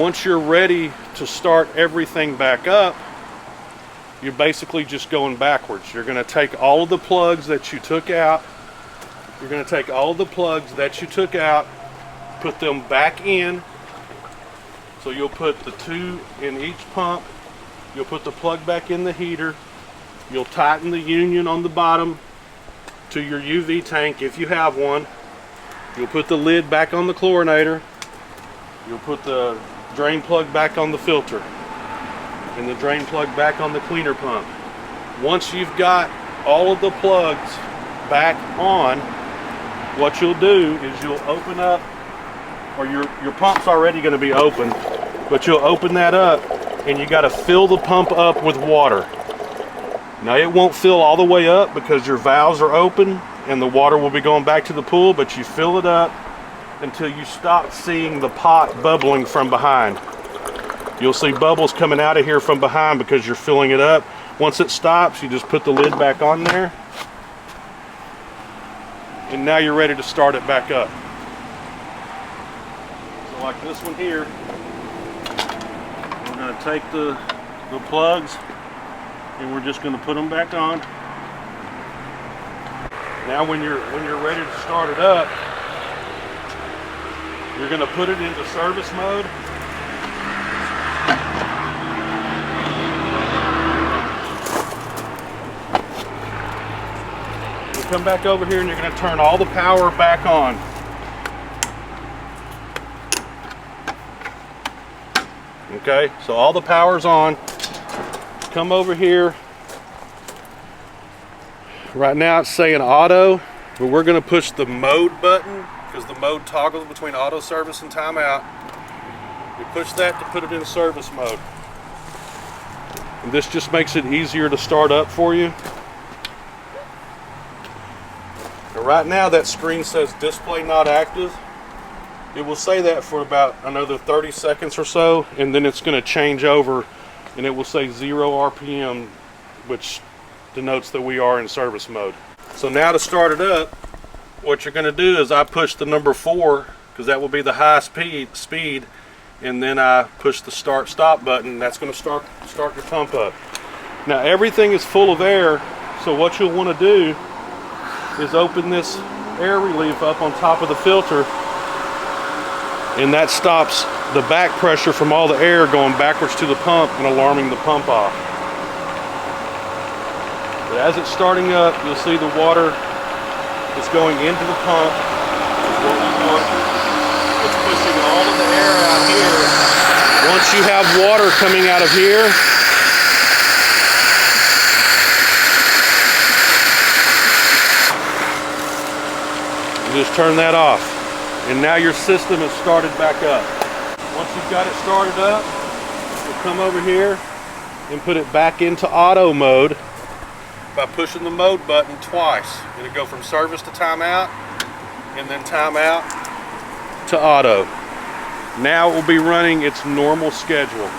Once you're ready to start everything back up, you're basically just going backwards. You're going to take all of the plugs that you took out. You're going to take all of the plugs that you took out, put them back in. So you'll put the 2 in each pump. You'll put the plug back in the heater. You'll tighten the union on the bottom to your UV tank if you have one. You'll put the lid back on the chlorinator. You'll put the drain plug back on the filter and the drain plug back on the cleaner pump. Once you've got all of the plugs back on, what you'll do is you'll open up, or your pump's already going to be open, but you'll open that up and you got to fill the pump up with water. Now it won't fill all the way up because your valves are open and the water will be going back to the pool, but you fill it up until you stop seeing the pot bubbling from behind. You'll see bubbles coming out of here from behind because you're filling it up. Once it stops, you just put the lid back on there, and now you're ready to start it back up. So like this one here, we're going to take the plugs and we're just going to put them back on. Now when you're ready to start it up, you're going to put it into service mode. You come back over here and you're going to turn all the power back on. Okay, so all the power's on. Come over here. Right now it's saying auto, but we're going to push the mode button because the mode toggles between auto service and timeout. You push that to put it in service mode. And this just makes it easier to start up for you. Now right now that screen says display not active. It will say that for about another 30 seconds or so, and then it's going to change over and it will say 0 RPM, which denotes that we are in service mode. So now to start it up, what you're going to do is I push the number 4 because that will be the high speed, and then I push the start stop button. That's going to start your pump up. Now everything is full of air, so what you'll want to do is open this air relief up on top of the filter, and that stops the back pressure from all the air going backwards to the pump and alarming the pump off. But as it's starting up, you'll see the water is going into the pump. What we want is pushing all of the air out here. Once you have water coming out of here, you just turn that off. And now your system is started back up. Once you've got it started up, you'll come over here and put it back into auto mode by pushing the mode button twice. It'll go from service to timeout, and then timeout to auto. Now it will be running its normal schedule.